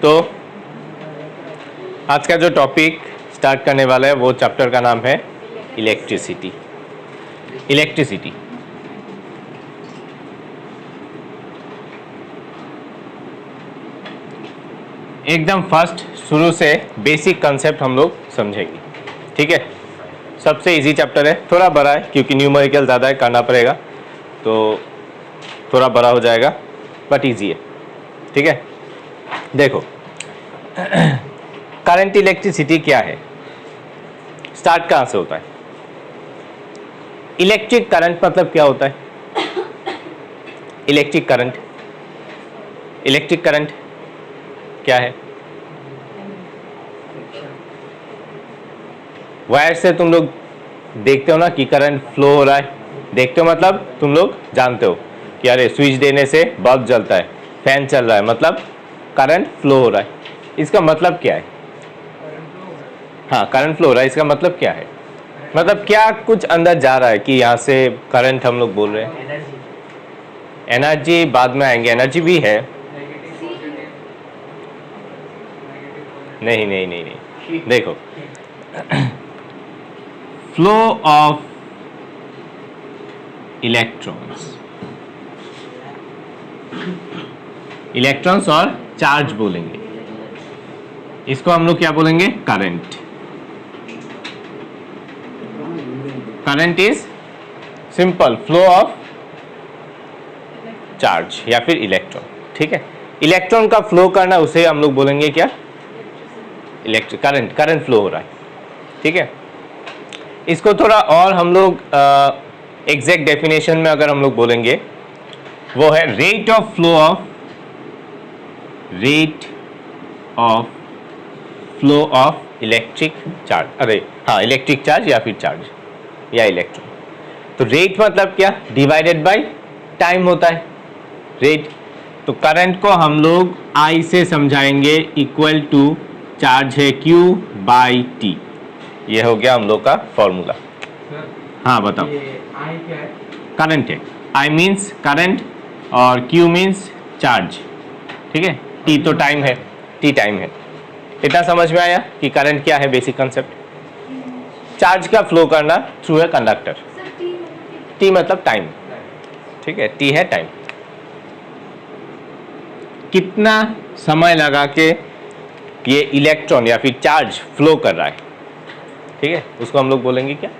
तो आज का जो टॉपिक स्टार्ट करने वाला है वो चैप्टर का नाम है इलेक्ट्रिसिटी। इलेक्ट्रिसिटी एकदम फर्स्ट शुरू से बेसिक कंसेप्ट हम लोग समझेंगे, ठीक है। सबसे इजी चैप्टर है, थोड़ा बड़ा है क्योंकि न्यूमेरिकल ज़्यादा है, करना पड़ेगा तो थोड़ा बड़ा हो जाएगा, बट इजी है, ठीक है। देखो करंट इलेक्ट्रिसिटी क्या है, स्टार्ट कहाँ से होता है। इलेक्ट्रिक करंट मतलब क्या होता है? इलेक्ट्रिक करंट क्या है? वायर से तुम लोग देखते हो ना कि करंट फ्लो हो रहा है, देखते हो मतलब तुम लोग जानते हो कि अरे स्विच देने से बल्ब जलता है, फैन चल रहा है, मतलब करंट फ्लो हो रहा है। इसका मतलब क्या है? हाँ, करंट फ्लो हो रहा है, इसका मतलब क्या है? मतलब क्या कुछ अंदर जा रहा है कि यहाँ से करंट हम लोग बोल रहे हैं। एनर्जी बाद में आएंगे, एनर्जी भी है। नहीं, देखो फ्लो ऑफ इलेक्ट्रॉन्स और चार्ज बोलेंगे, इसको हम लोग क्या बोलेंगे? Current. Current is simple flow of charge या फिर इलेक्ट्रॉन, ठीक है। इलेक्ट्रॉन का फ्लो करना उसे हम लोग बोलेंगे क्या? इलेक्ट्रिक करंट फ्लो हो रहा है, ठीक है। इसको थोड़ा और हम लोग एग्जैक्ट डेफिनेशन में अगर हम लोग बोलेंगे वो है rate of flow of electric charge. अरे हाँ, इलेक्ट्रिक चार्ज या फिर चार्ज या इलेक्ट्रॉन। तो रेट मतलब क्या? डिवाइडेड बाय टाइम होता है रेट। तो करंट को हम लोग I से समझाएंगे, इक्वल टू चार्ज है Q बाई T। ये हो गया हम लोग का फॉर्मूला। हाँ बताओ। I क्या है? करंट है। I मीन्स करंट और Q मीन्स चार्ज, ठीक है। T तो टाइम है, T टाइम है। इतना समझ में आया कि करंट क्या है, बेसिक कंसेप्ट। चार्ज का फ्लो करना थ्रू ए कंडक्टर। T मतलब टाइम, ठीक है, T है टाइम। कितना समय लगा के ये इलेक्ट्रॉन या फिर चार्ज फ्लो कर रहा है, ठीक है, उसको हम लोग बोलेंगे क्या?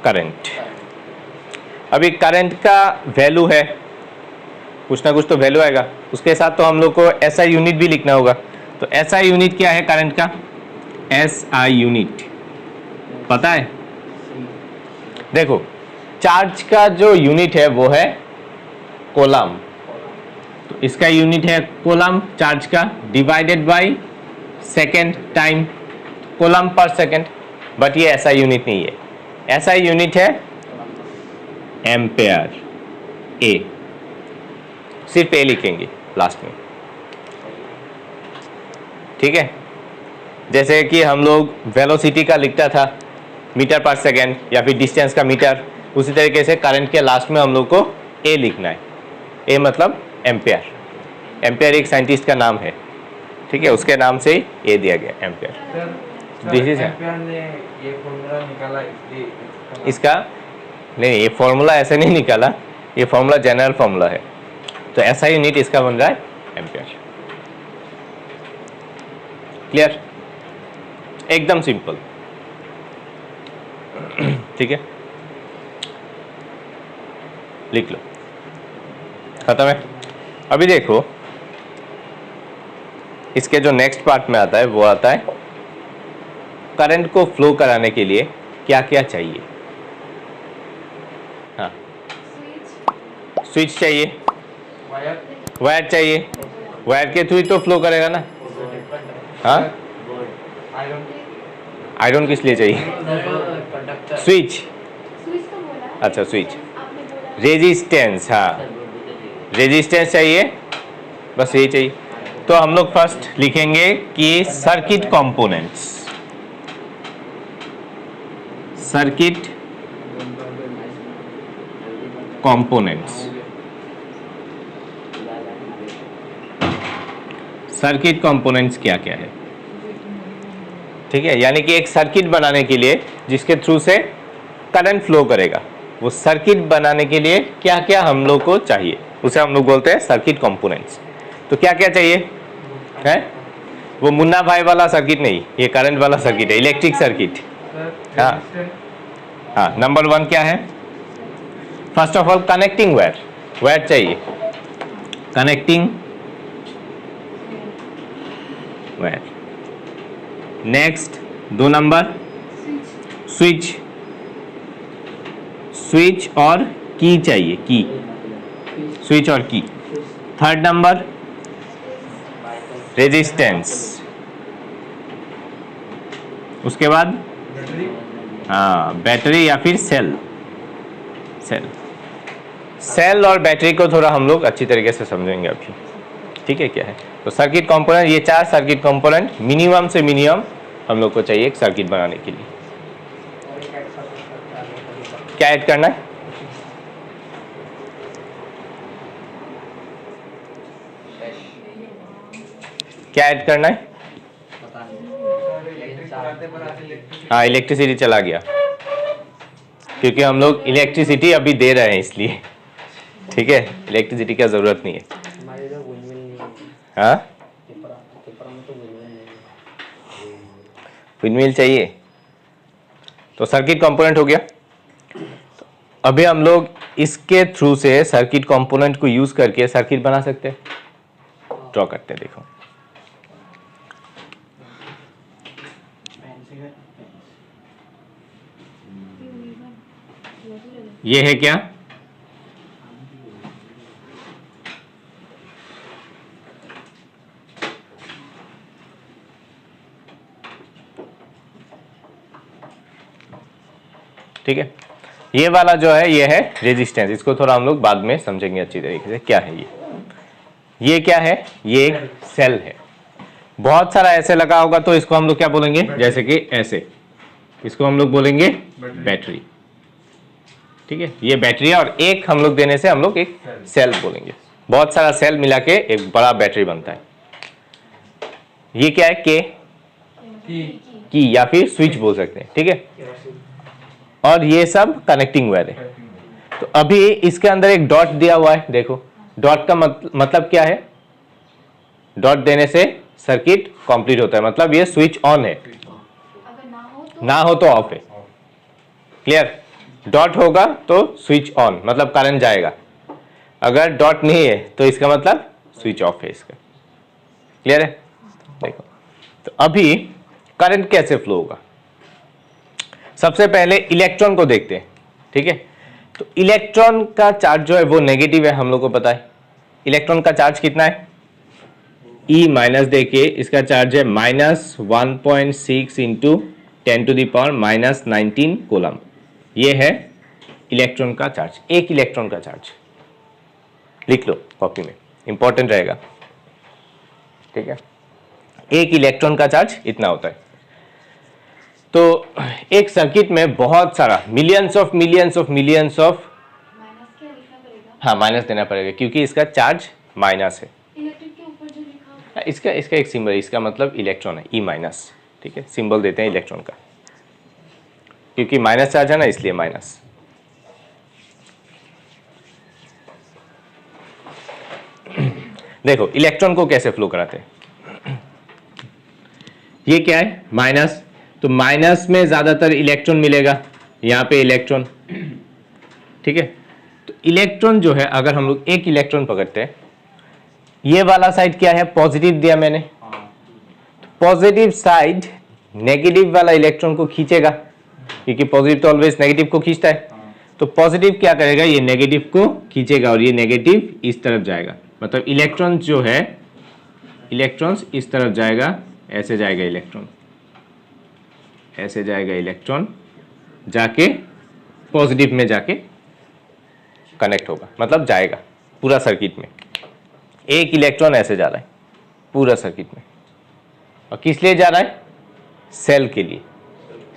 करंट। अभी करंट का वैल्यू है, कुछ ना कुछ तो वैल्यू आएगा, उसके साथ तो हम लोग को SI यूनिट भी लिखना होगा। तो SI यूनिट क्या है करंट का? SI यूनिट पता है? देखो चार्ज का जो यूनिट है वो है कोलम, तो इसका यूनिट है कोलम चार्ज का, divided by second time, coulomb पर सेकेंड। बट ये SI यूनिट नहीं है, SI यूनिट है एम्पेयर, A। सिर्फ A लिखेंगे लास्ट में, ठीक है। जैसे कि हम लोग वेलोसिटी का लिखता था मीटर पर सेकेंड या फिर डिस्टेंस का मीटर, उसी तरीके से करंट के लास्ट में हम लोग को A लिखना है। A मतलब एम्पेयर। एम्पेयर एक साइंटिस्ट का नाम है, ठीक है, उसके नाम से ही A दिया गया, एम्पेयर। दिस इज एम्पेयर ने ये फॉर्मूला निकाला इसका नहीं, ये फॉर्मूला ऐसे नहीं निकाला, ये फॉर्मूला जनरल फॉर्मूला है। तो ऐसा यूनिट इसका बन रहा है एम्पेयर। क्लियर? एकदम सिंपल, ठीक है, लिख लो, खत्म है। अभी देखो इसके जो नेक्स्ट पार्ट में आता है वो आता है करंट को फ्लो कराने के लिए क्या क्या चाहिए। हाँ, स्विच चाहिए, वायर चाहिए, वायर के थ्रू ही तो फ्लो करेगा ना। हाँ, आयरन किस लिए चाहिए? स्विच, अच्छा स्विच। रेजिस्टेंस, हाँ रेजिस्टेंस चाहिए, बस यही चाहिए। तो हम लोग फर्स्ट लिखेंगे कि circuit components, circuit components. Circuit components क्या क्या है। ठीक है, यानी कि एक सर्किट बनाने के लिए जिसके थ्रू से करंट फ्लो करेगा, वो सर्किट बनाने के लिए क्या क्या हम लोग को चाहिए, उसे हम लोग बोलते हैं सर्किट कंपोनेंट्स। तो क्या क्या चाहिए है, वो मुन्ना भाई वाला सर्किट नहीं, ये करंट वाला सर्किट है, इलेक्ट्रिक सर्किट। हाँ हाँ, नंबर 1 क्या है, first of all connecting wire, wire चाहिए, connecting wire. Next 2 number switch, switch और की चाहिए, की, स्विच और की। 3rd नंबर रेजिस्टेंस, उसके बाद हाँ बैटरी या फिर सेल। सेल और बैटरी को थोड़ा हम लोग अच्छी तरीके से समझेंगे अभी, ठीक है क्या है। तो सर्किट कंपोनेंट, ये 4 सर्किट कंपोनेंट मिनिमम से मिनिमम हम लोग को चाहिए एक सर्किट बनाने के लिए। क्या ऐड करना है, क्या ऐड करना है, हाँ इलेक्ट्रिसिटी चला गया, क्योंकि हम लोग इलेक्ट्रिसिटी अभी दे रहे हैं इसलिए, ठीक है, इलेक्ट्रिसिटी का जरूरत नहीं है। हाँ विंडमिल चाहिए, तो सर्किट कंपोनेंट हो गया। तो अभी हम लोग इसके थ्रू से सर्किट कंपोनेंट को यूज करके सर्किट बना सकते हैं। ड्रॉ करते हैं, देखो ये है क्या, ठीक है, ये वाला जो है ये है रेजिस्टेंस, इसको थोड़ा हम लोग बाद में समझेंगे अच्छी तरीके से क्या है ये क्या है, ये एक सेल है। बहुत सारा ऐसे लगा होगा तो इसको हम लोग क्या बोलेंगे, जैसे कि ऐसे, इसको हम लोग बोलेंगे बैटरी, ठीक है, ये बैटरी है, और एक हम लोग देने से हम लोग एक सेल बोलेंगे। बहुत सारा सेल मिला के एक बड़ा बैटरी बनता है। ये क्या है, की या फिर स्विच बोल सकते हैं, ठीक है, और ये सब कनेक्टिंग वायर है। तो अभी इसके अंदर एक डॉट दिया हुआ है, देखो डॉट का मतलब क्या है, डॉट देने से सर्किट कंप्लीट होता है, मतलब ये स्विच ऑन है, ना हो तो ऑफ है। क्लियर, डॉट होगा तो स्विच ऑन मतलब करंट जाएगा, अगर डॉट नहीं है तो इसका मतलब स्विच ऑफ है इसका। क्लियर है, देखो तो अभी करंट कैसे फ्लो होगा, सबसे पहले इलेक्ट्रॉन को देखते हैं, ठीक है। तो इलेक्ट्रॉन का चार्ज जो है वो नेगेटिव है, हम लोग को पता है। इलेक्ट्रॉन का चार्ज कितना है, E माइनस देके इसका चार्ज है -1.6 इंटू 10⁻⁻19 कूलम। ये है इलेक्ट्रॉन का चार्ज, एक इलेक्ट्रॉन का चार्ज, लिख लो कॉपी में, इंपॉर्टेंट रहेगा, ठीक है। एक इलेक्ट्रॉन का चार्ज इतना होता है। तो एक सर्किट में बहुत सारा मिलियंस ऑफ हाँ माइनस देना पड़ेगा क्योंकि इसका चार्ज माइनस है। इलेक्ट्रिक के ऊपर जो लिखा होता है इसका एक सिंबल है, इसका मतलब इलेक्ट्रॉन है, E माइनस, ठीक है, सिंबल देते हैं इलेक्ट्रॉन का, क्योंकि माइनस चार्ज है ना इसलिए माइनस। देखो इलेक्ट्रॉन को कैसे फ्लो कराते हैं, ये क्या है माइनस, तो माइनस में ज्यादातर इलेक्ट्रॉन मिलेगा, यहाँ पे इलेक्ट्रॉन, ठीक है। तो इलेक्ट्रॉन जो है अगर हम लोग एक इलेक्ट्रॉन पकड़ते हैं, ये वाला साइड क्या है पॉजिटिव दिया मैंने, तो पॉजिटिव साइड नेगेटिव वाला इलेक्ट्रॉन को खींचेगा, क्योंकि पॉजिटिव तो ऑलवेज नेगेटिव को खींचता है। तो पॉजिटिव क्या करेगा, ये नेगेटिव को खींचेगा और ये नेगेटिव इस तरफ जाएगा, मतलब इलेक्ट्रॉन जो है, इलेक्ट्रॉन्स इस तरफ जाएगा, ऐसे जाएगा इलेक्ट्रॉन, ऐसे जाएगा इलेक्ट्रॉन, जाके पॉजिटिव में जाके कनेक्ट होगा, मतलब जाएगा पूरा सर्किट में। एक इलेक्ट्रॉन ऐसे जा रहा है पूरा सर्किट में, और किस लिए जा रहा है, सेल के लिए।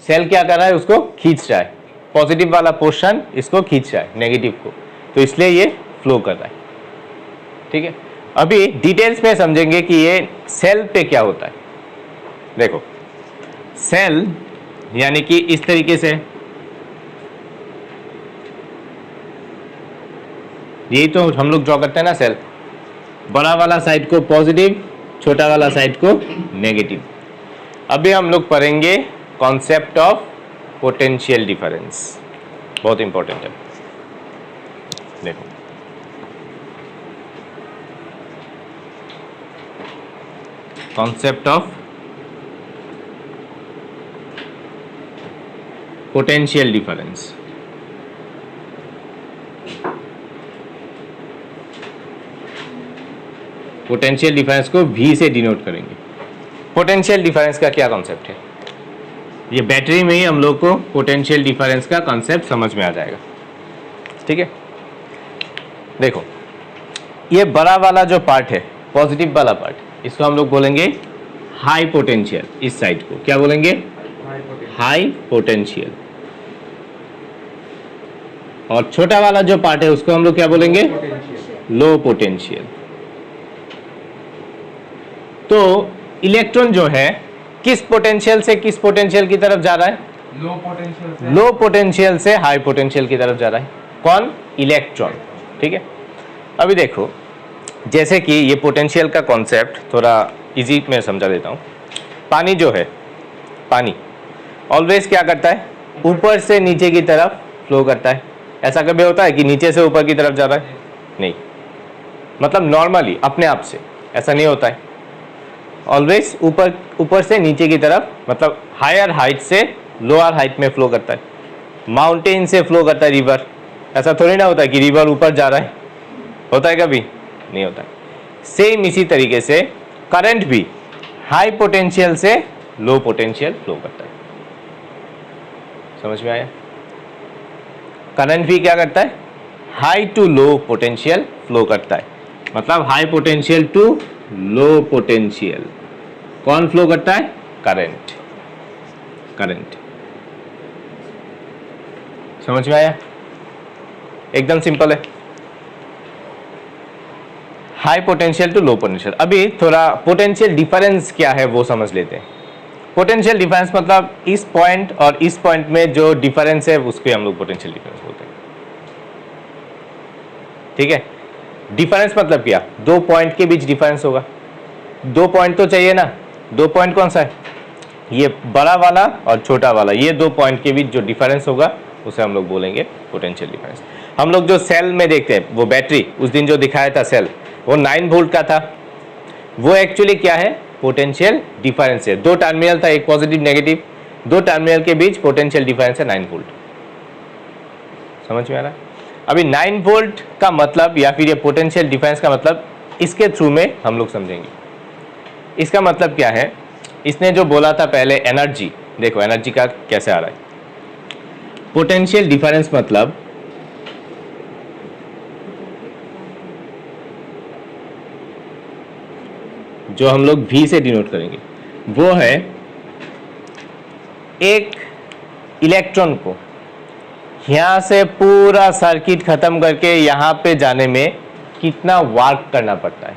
सेल क्या कर रहा है, उसको खींच रहा है, पॉजिटिव वाला पोर्शन इसको खींच रहा है नेगेटिव को, तो इसलिए ये फ्लो कर रहा है, ठीक है। अभी डिटेल्स में समझेंगे कि ये सेल पे क्या होता है। देखो सेल यानी कि इस तरीके से, यही तो हम लोग ड्रॉ करते हैं ना सेल, बड़ा वाला साइड को पॉजिटिव, छोटा वाला साइड को नेगेटिव। अभी हम लोग पढ़ेंगे कॉन्सेप्ट ऑफ पोटेंशियल डिफरेंस, बहुत इंपॉर्टेंट है। देखो concept of potential difference. Potential difference को V से डिनोट करेंगे। पोटेंशियल डिफरेंस का क्या कॉन्सेप्ट है, ये बैटरी में ही हम लोग को पोटेंशियल डिफरेंस का कॉन्सेप्ट समझ में आ जाएगा। ठीक है, देखो ये बड़ा वाला जो पार्ट है, पॉजिटिव वाला पार्ट, इसको हम लोग बोलेंगे हाई पोटेंशियल। इस साइड को क्या बोलेंगे, हाई पोटेंशियल। और छोटा वाला जो पार्ट है उसको हम लोग क्या बोलेंगे, लो पोटेंशियल। तो इलेक्ट्रॉन जो है किस पोटेंशियल से किस पोटेंशियल की तरफ जा रहा है, लो पोटेंशियल से लो पोटेंशियल से हाई पोटेंशियल की तरफ जा रहा है। कौन, इलेक्ट्रॉन। ठीक है, अभी देखो जैसे कि ये पोटेंशियल का कॉन्सेप्ट थोड़ा इजी में समझा देता हूँ। पानी जो है, पानी ऑलवेज क्या करता है, ऊपर से नीचे की तरफ फ्लो करता है। ऐसा कभी होता है कि नीचे से ऊपर की तरफ जा रहा है, नहीं, मतलब नॉर्मली अपने आप से ऐसा नहीं होता है। ऑलवेज ऊपर से नीचे की तरफ, मतलब हायर हाइट से लोअर हाइट में फ्लो करता है। माउंटेन से फ्लो करता है रिवर, ऐसा थोड़ी ना होता है कि रिवर ऊपर जा रहा है, होता है कभी, नहीं होता है। सेम इसी तरीके से करंट भी हाई पोटेंशियल से लो पोटेंशियल फ्लो करता है। समझ में आया, करंट भी क्या करता है, high to low potential flow करता है। मतलब high potential to low potential कौन फ्लो करता है, करंट। करंट समझ में आया, एकदम सिंपल है। High potential to low potential. अभी थोड़ा पोटेंशियल डिफरेंस क्या है वो समझ लेते हैं। पोटेंशियल डिफरेंस मतलब इस पॉइंट और इस पॉइंट में जो डिफरेंस है उसको हम लोग पोटेंशियल डिफरेंस बोलते हैं। ठीक है, डिफरेंस मतलब क्या, दो पॉइंट के बीच डिफरेंस होगा। दो पॉइंट तो चाहिए ना, दो पॉइंट कौन सा है, ये बड़ा वाला और छोटा वाला, ये दो पॉइंट के बीच जो डिफरेंस होगा उसे हम लोग बोलेंगे पोटेंशियल डिफरेंस। हम लोग जो सेल में देखते हैं, वो बैटरी उस दिन जो दिखाया था सेल, वो 9 वोल्ट का था। वो एक्चुअली क्या है, पोटेंशियल डिफरेंस है। दो टर्मिनल था, एक पॉजिटिव नेगेटिव, दो टर्मिनल के बीच पोटेंशियल डिफरेंस है 9 वोल्ट। समझ में आ रहा है। अभी 9 वोल्ट का मतलब या फिर ये पोटेंशियल डिफरेंस का मतलब इसके थ्रू में हम लोग समझेंगे। इसका मतलब क्या है, इसने जो बोला था पहले एनर्जी, देखो एनर्जी का कैसे आ रहा है। पोटेंशियल डिफरेंस मतलब जो हम लोग V से डिनोट करेंगे वो है एक इलेक्ट्रॉन को यहां से पूरा सर्किट खत्म करके यहां पे जाने में कितना वर्क करना पड़ता है,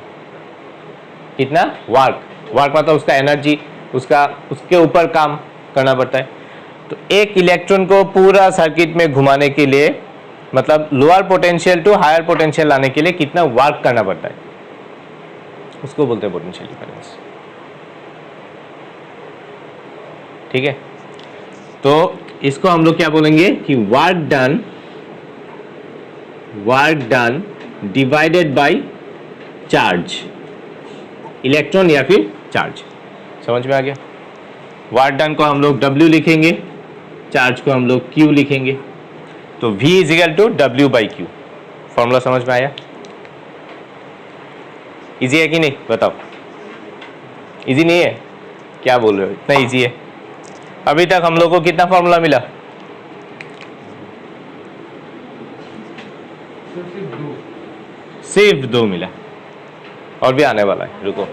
कितना वर्क मतलब उसका एनर्जी, उसके ऊपर काम करना पड़ता है। तो एक इलेक्ट्रॉन को पूरा सर्किट में घुमाने के लिए, मतलब lower potential to higher potential लाने के लिए कितना वर्क करना पड़ता है, उसको बोलते हैं पोटेंशियल डिफरेंस। ठीक है, तो इसको हम लोग क्या बोलेंगे कि work done divided by charge, electron या फिर चार्ज। समझ में आ गया। वर्क डन को हम लोग W लिखेंगे, चार्ज को हम लोग Q लिखेंगे। तो V is equal to W/Q। Formula समझ में आया, इजी है कि नहीं, बताओ। इजी नहीं है, क्या बोल रहे हो, इतना इजी है। अभी तक हम लोग को कितना फॉर्मूला मिला, सिर्फ दो मिला, और भी आने वाला है, रुको,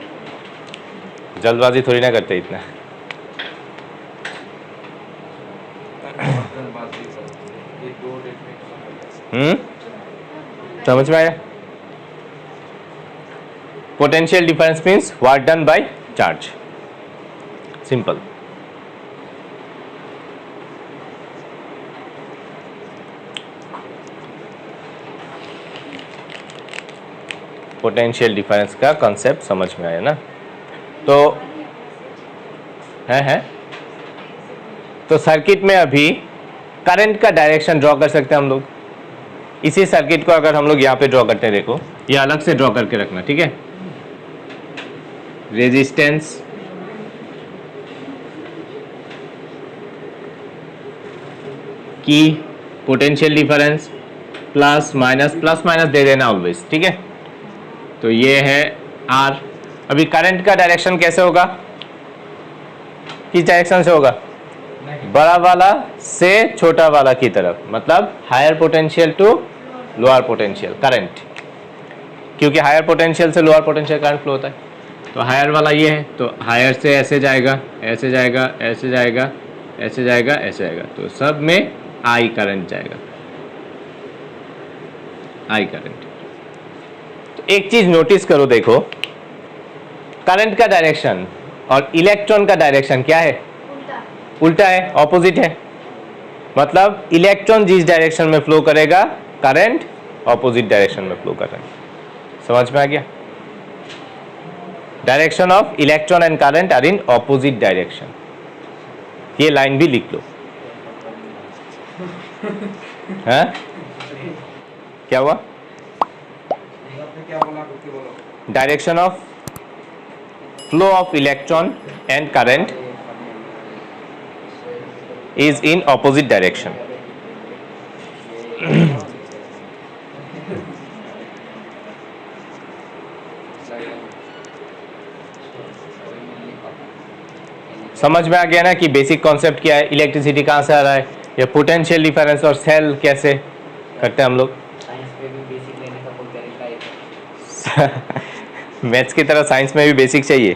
जल्दबाजी थोड़ी ना करते इतना। समझ में आया। Potential difference means work done by charge, simple. Potential difference का कॉन्सेप्ट समझ में आया ना? तो है तो सर्किट में अभी करंट का डायरेक्शन ड्रॉ कर सकते हैं हम लोग। इसी सर्किट को अगर हम लोग यहाँ पे ड्रॉ करते हैं, देखो ये अलग से ड्रॉ करके रखना, ठीक है। रेजिस्टेंस की पोटेंशियल डिफरेंस प्लस माइनस दे देना ऑलवेज, ठीक है। तो ये है आर। अभी करंट का डायरेक्शन कैसे होगा, किस डायरेक्शन से होगा? बड़ा वाला से छोटा वाला की तरफ, मतलब higher potential to lower potential current, क्योंकि हायर पोटेंशियल से लोअर पोटेंशियल करंट फ्लो होता है। तो हायर वाला ये है, तो हायर से ऐसे जाएगा, ऐसे जाएगा, ऐसे जाएगा, ऐसे जाएगा, ऐसे जाएगा, तो सब में आई करंट जाएगा, आई करंट। तो एक चीज नोटिस करो, देखो करंट का डायरेक्शन और इलेक्ट्रॉन का डायरेक्शन क्या है? उल्टा है, ऑपोजिट है। मतलब इलेक्ट्रॉन जिस डायरेक्शन में फ्लो करेगा, करंट ऑपोजिट डायरेक्शन में फ्लो कर रहा है। समझ में आ गया? Direction of electron and current are in opposite direction. ये लाइन भी लिख लो। हाँ? क्या हुआ? क्या बोला? Direction of flow of electron and current is in opposite direction. समझ में आ गया ना कि बेसिक कॉन्सेप्ट क्या है, इलेक्ट्रिसिटी कहाँ से आ रहा है, या पोटेंशियल डिफरेंस और सेल कैसे करते हैं हम लोग। मैथ्स की तरह साइंस में भी बेसिक चाहिए,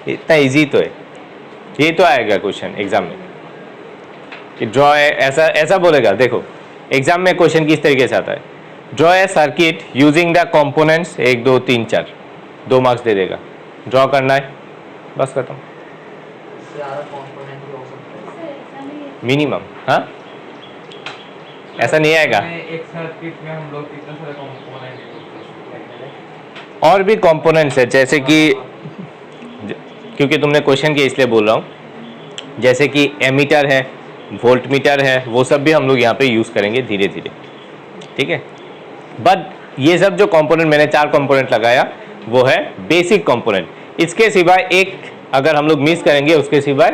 इतना इजी तो है। ये तो आएगा क्वेश्चन एग्जाम में कि ड्रॉ है, ऐसा बोलेगा। देखो एग्जाम में क्वेश्चन किस तरीके से आता है, draw a circuit using the components 1 2 3 4, 2 marks दे देगा। ड्रॉ करना है, बस खत्म, मिनिमम। हाँ, ऐसा नहीं आएगा। एक सर्किट में हम लोग कितने सारे कंपोनेंट और भी कंपोनेंट्स है, जैसे कि क्योंकि तुमने क्वेश्चन किया इसलिए बोल रहा हूँ, जैसे कि एमीटर है, वोल्ट मीटर है, वो सब भी हम लोग यहाँ पे यूज़ करेंगे धीरे धीरे, ठीक है। बट ये सब जो कंपोनेंट मैंने 4 कंपोनेंट लगाया वो है बेसिक कंपोनेंट। इसके सिवाय एक अगर हम लोग मिस करेंगे, उसके सिवाय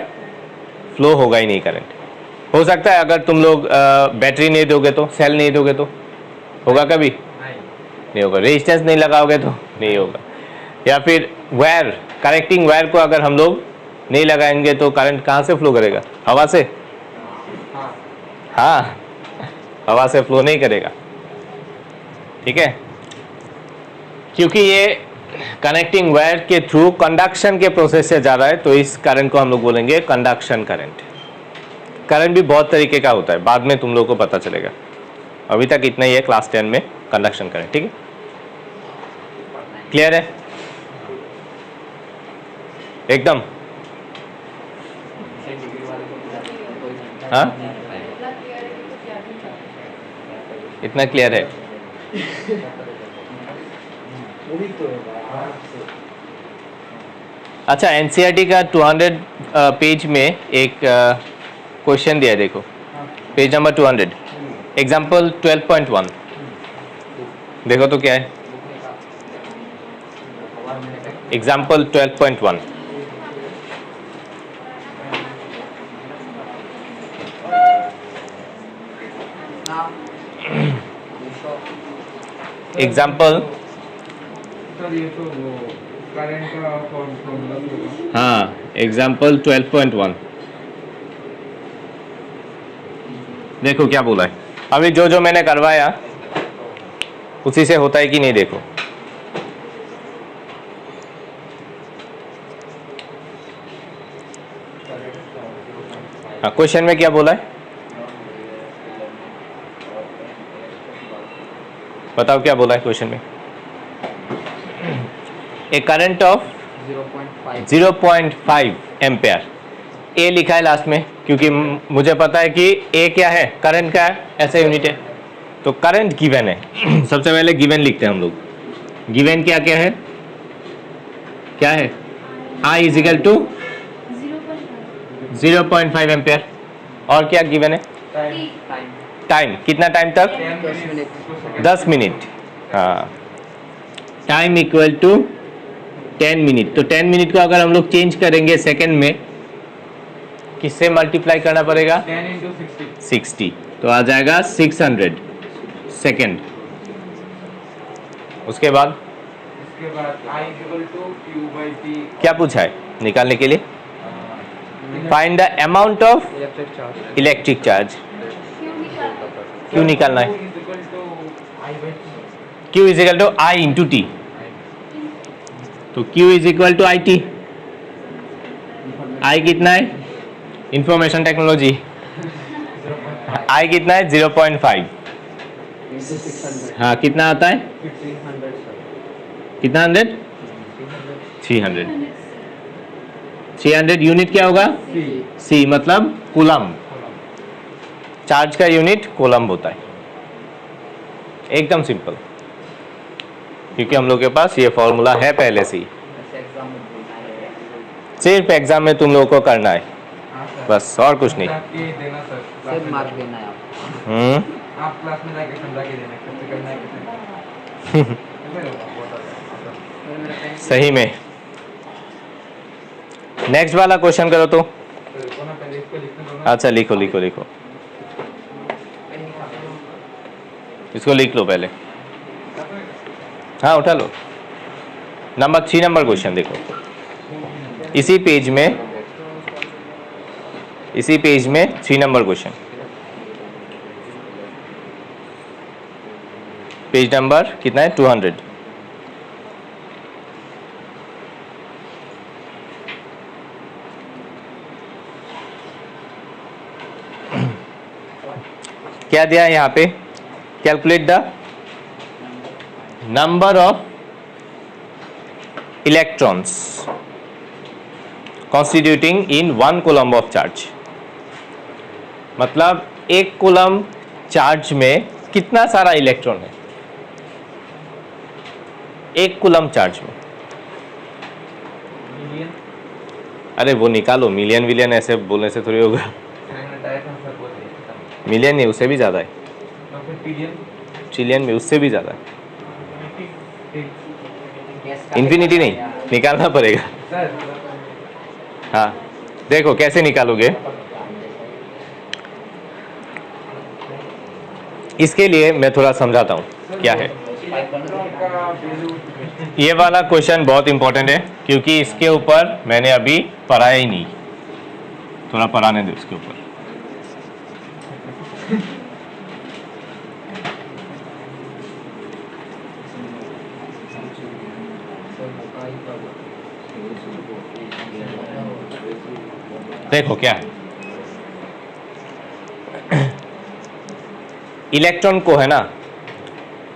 फ्लो होगा ही नहीं करंट। हो सकता है अगर तुम लोग बैटरी नहीं दोगे तो, सेल नहीं दोगे तो होगा, कभी नहीं होगा। रेजिस्टेंस नहीं लगाओगे तो नहीं होगा। या फिर वायर, कनेक्टिंग वायर को अगर हम लोग नहीं लगाएंगे तो करंट कहाँ से फ्लो करेगा? हवा से। हाँ, हवा से फ्लो नहीं करेगा, ठीक है, क्योंकि ये कनेक्टिंग वायर के थ्रू कंडक्शन के प्रोसेस से जा रहा है। तो इस करंट को हम लोग बोलेंगे कंडक्शन करंट। करंट भी बहुत तरीके का होता है, बाद में तुम लोगों को पता चलेगा। अभी तक इतना ही है क्लास 10 में कंडक्शन करंट, ठीक है। क्लियर है एकदम? हाँ, इतना क्लियर है? अच्छा, एनसीईआरटी का 200 पेज में एक क्वेश्चन दिया है, देखो पेज नंबर 200, एग्जाम्पल 12.1। देखो तो क्या है एग्जाम्पल 12.1। एग्जाम्पल, सर ये तो वो करंट का फॉर्मूला होगा। हाँ, एग्जाम्पल 12.1 देखो क्या बोला है। अभी जो जो मैंने करवाया उसी से होता है कि नहीं, देखो हाँ, क्वेश्चन में क्या बोला है बताओ, क्या बोला है क्वेश्चन में? ए करंट ऑफ 0.5 एम्पेयर। ए लिखा है लास्ट में क्योंकि मुझे पता है कि ए क्या है, करंट का है, ऐसे यूनिट है। तो करंट गिवन है सबसे पहले गिवन लिखते हैं हम लोग। गिवन क्या क्या है, क्या है? I is equal to 0.5 ampere. और क्या गिवन है? टाइम, कितना टाइम तक? 10 मिनट। हाँ, टाइम इक्वल टू 10 मिनट। तो 10 मिनट को अगर हम लोग चेंज करेंगे सेकंड में, किससे मल्टीप्लाई करना पड़ेगा? 10 into 60। 60, तो आ जाएगा 600 सेकंड। उसके बाद उसके बाद I equal to Q by T। क्या पूछा है निकालने के लिए? Find the amount of electric charge. क्यों निकालना है? Q is equal to I by T। Q is equal to I into T. तो Q is equal to I T. I कितना है? Information technology. I कितना है? 0.5। हाँ, कितना आता है? 1500 कितना 100? 300। 300 यूनिट क्या होगा? C मतलब कूलम। चार्ज का यूनिट कूलम होता है। एकदम सिंपल, क्योंकि हम लोग के पास ये फॉर्मूला है पहले से ही। सिर्फ एग्जाम में तुम लोगों को करना है हाँ सर। बस, और कुछ नहीं। जाके देना सर, क्लास सिर्फ में मार्क जाके। देना है आपको। आप क्लास में जाके समझा के देना कैसे करना है, कैसे कैसे होगा बहुत अच्छा। सही में। नेक्स्ट वाला क्वेश्चन करो तो। तो देखो ना, पहले इसको लिखने दो ना। अच्छा, लिखो लिखो लिखो, इसको लिख लो पहले। हाँ, उठा लो। नंबर 3 नंबर क्वेश्चन देखो, इसी पेज में 3 नंबर क्वेश्चन, पेज नंबर कितना है? 200। क्या दिया है यहाँ पे? Calculate the number of electrons constituting in 1 coulomb of charge. मतलब 1 कूलम चार्ज में कितना सारा इलेक्ट्रॉन है? 1 कूलम चार्ज में। मिलियन। अरे वो निकालो, मिलियन विलियन ऐसे बोलने से थोड़ी होगा। मैंने डायरेक्ट आंसर बोल दिया। मिलियन नहीं, उससे भी ज़्यादा है। तो फिर ट्रिलियन। ट्रिलियन में उससे भी ज़्यादा है। गैस का इन्फिनिटी नहीं, निकालना पड़ेगा। सर हाँ, देखो कैसे निकालोगे। इसके लिए मैं थोड़ा समझाता हूँ क्या है। इलेक्ट्रॉन का वैल्यू। ये वाला क्वेश्चन बहुत इंपॉर्टेंट है क्योंकि इसके ऊपर मैंने अभी पढ़ाया ही नहीं। थोड़ा पढ़ाने दो इसके ऊपर। देखो क्या है, इलेक्ट्रॉन को है ना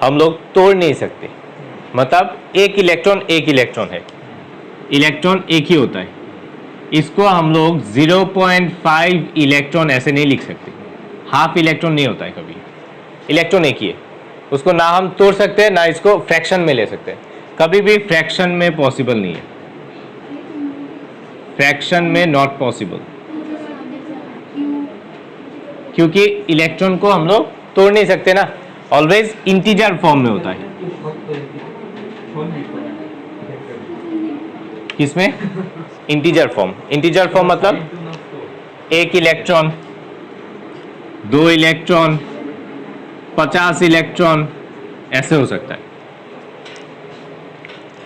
हम लोग तोड़ नहीं सकते। मतलब एक इलेक्ट्रॉन है, इलेक्ट्रॉन एक ही होता है। इसको हम लोग 0.5 इलेक्ट्रॉन ऐसे नहीं लिख सकते। हाफ इलेक्ट्रॉन नहीं होता है कभी, इलेक्ट्रॉन एक ही है। उसको ना हम तोड़ सकते हैं ना इसको फ्रैक्शन में ले सकते हैं। कभी भी फ्रैक्शन में पॉसिबल नहीं है, फ्रैक्शन में नॉट पॉसिबल, क्योंकि इलेक्ट्रॉन को हम लोग तोड़ नहीं सकते ना। ऑलवेज इंटीजर फॉर्म में होता है। किसमें? Integer form. इंटीजर फॉर्म मतलब 1 इलेक्ट्रॉन, 2 इलेक्ट्रॉन, 50 इलेक्ट्रॉन, ऐसे हो सकता है।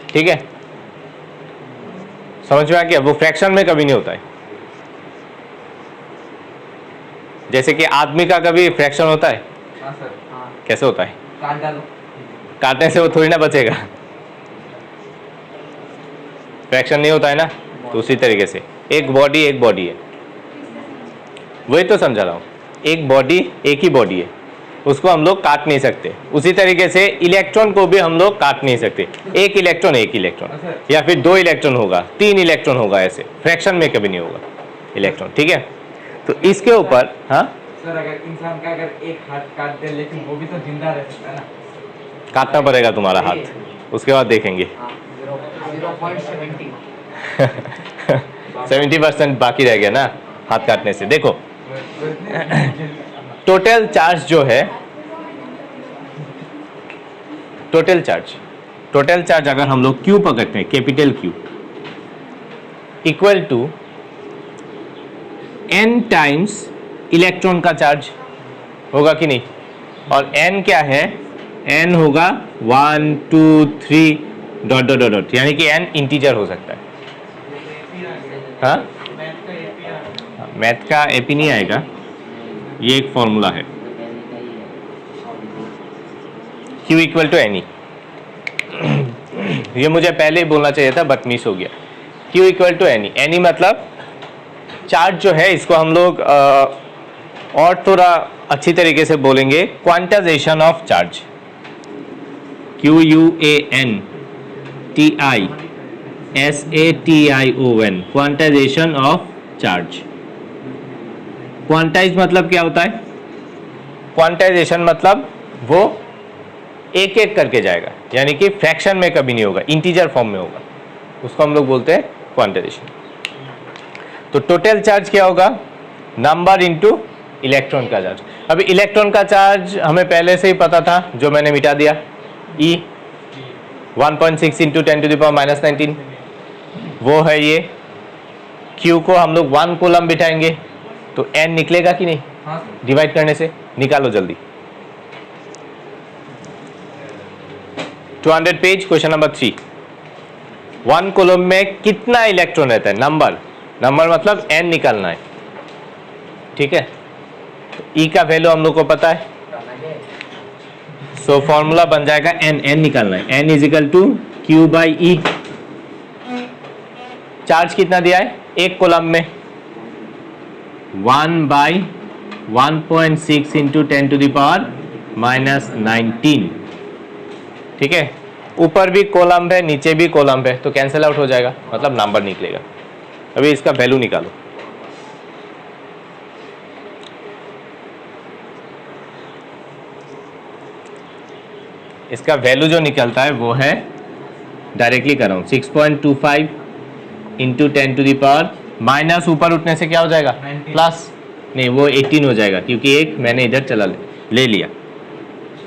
ठीक है, समझ में आ गया? वो फ्रैक्शन में कभी नहीं होता है। जैसे कि आदमी का कभी फ्रैक्शन होता है? हाँ सर। हाँ। कैसे होता है? काट डालो। काटने से वो थोड़ी ना बचेगा, फ्रैक्शन नहीं होता है ना। तो उसी तरीके से एक बॉडी है, वही तो समझा रहा हूँ। एक बॉडी, एक ही बॉडी है, उसको हम लोग काट नहीं सकते। उसी तरीके से इलेक्ट्रॉन को भी हम लोग काट नहीं सकते। एक इलेक्ट्रॉन या फिर 2 इलेक्ट्रॉन होगा, 3 इलेक्ट्रॉन होगा, ऐसे फ्रैक्शन में कभी नहीं होगा इलेक्ट्रॉन। ठीक है, तो इसके ऊपर हाँ सर अगर इंसान का अगर एक हाथ काट दे लेकिन वो भी तो जिंदा रह सकता है ना। काटना पड़ेगा तुम्हारा हाथ, उसके बाद देखेंगे। 70% बाकी रह गया ना हाथ काटने से। देखो टोटल चार्ज जो है, टोटल चार्ज अगर हम लोग Q पकड़ते हैं, capital Q equal to n times electron का चार्ज होगा कि नहीं। और n क्या है, n होगा 1 2 3 डॉट डॉट डॉट डॉट, यानी कि n इंटीजर हो सकता है। हाँ मैथ का एपी नहीं आएगा, ये एक फॉर्मूला है Q इक्वल टू एनी। ये मुझे पहले ही बोलना चाहिए था बट मिस हो गया। Q equal to n e, n e मतलब चार्ज जो है, इसको हम लोग और थोड़ा अच्छी तरीके से बोलेंगे quantization of charge. QUANTIZATION, quantization of charge. Quantize मतलब क्या होता है, क्वांटाइजेशन मतलब वो एक एक करके जाएगा, यानी कि फ्रैक्शन में कभी नहीं होगा, इंटीजर फॉर्म में होगा, उसको हम लोग बोलते हैं क्वांटाइजेशन। तो टोटल चार्ज क्या होगा, नंबर इनटू इलेक्ट्रॉन का चार्ज। अभी इलेक्ट्रॉन का चार्ज हमें पहले से ही पता था, जो मैंने मिटा दिया, E 1.6 इंटू 10⁻⁻19 वो है ये। Q को हम लोग 1 कूलम बिठाएंगे तो N निकलेगा कि नहीं, हाँ डिवाइड करने से। निकालो जल्दी। 200 पेज, क्वेश्चन नंबर 3। 1 कूलम में कितना इलेक्ट्रॉन रहता है, नंबर मतलब N निकालना है। ठीक है, तो E का वैल्यू हम लोग को पता है, सो फॉर्मूला बन जाएगा N निकालना है, N is equal to Q by E। Charge कितना दिया है, एक कॉलम में 1/1.6 इंटू 10⁻⁻19। ठीक है, ऊपर भी कॉलम है नीचे भी कॉलम है, तो कैंसिल आउट हो जाएगा, मतलब नंबर निकलेगा। अभी इसका वैल्यू निकालो। इसका वैल्यू जो निकलता है वो है, डायरेक्टली कर रहा हूँ, 6.25 इंटू 10⁻, माइनस ऊपर उठने से क्या हो जाएगा, 19। प्लस नहीं, वो 18 हो जाएगा, क्योंकि एक मैंने इधर चला ले लिया।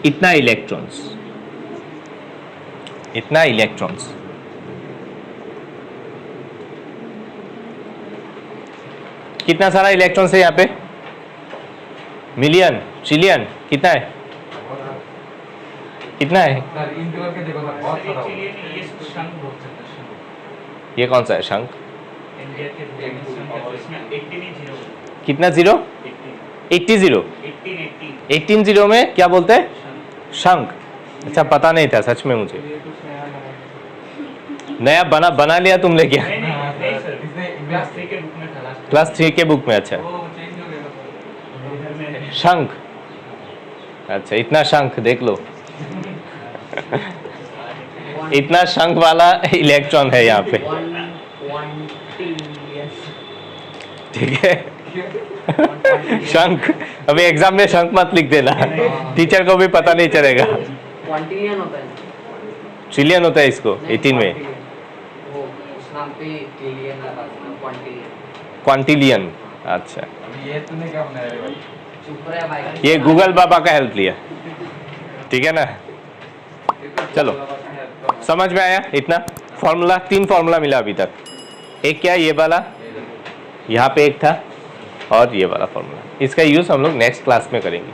इतना इलेक्ट्रॉन्स कितना सारा इलेक्ट्रॉन्स है यहाँ पे, मिलियन ट्रिलियन, कितना है, कितना है। सर इन करके देखो सर, बहुत सारा होगा। ये कौन सा है, शंख, इंडिया के कितना जीरो, 80 जीरो, 18 जीरो में क्या बोलते हैं, शंख। अच्छा पता नहीं था सच में मुझे, नया बना लिया तुमने क्या, क्लास 3 के बुक में। अच्छा शंख, अच्छा इतना शंख देख लो। इतना शंख वाला इलेक्ट्रॉन है यहाँ पे। ठीक है शंख, अभी एग्जाम में शंख मत लिख देना, टीचर को भी पता नहीं चलेगा। क्वांटिलियन होता है, ट्रिलियन होता है इसको 18 में, वो उस नाम पे ट्रिलियन लगा था, क्वांटिलियन। क्वांटिलियन। अच्छा अभी ये तूने क्या बनाया रे भाई? चुप रहे भाई, ये गूगल बाबा का हेल्प लिया, ठीक है ना। चलो समझ में आया, इतना फॉर्मूला, 3 फॉर्मूला मिला अभी तक। एक क्या, ये वाला यहाँ पे एक था, और ये वाला फॉर्मूला। इसका यूज हम लोग नेक्स्ट क्लास में करेंगे।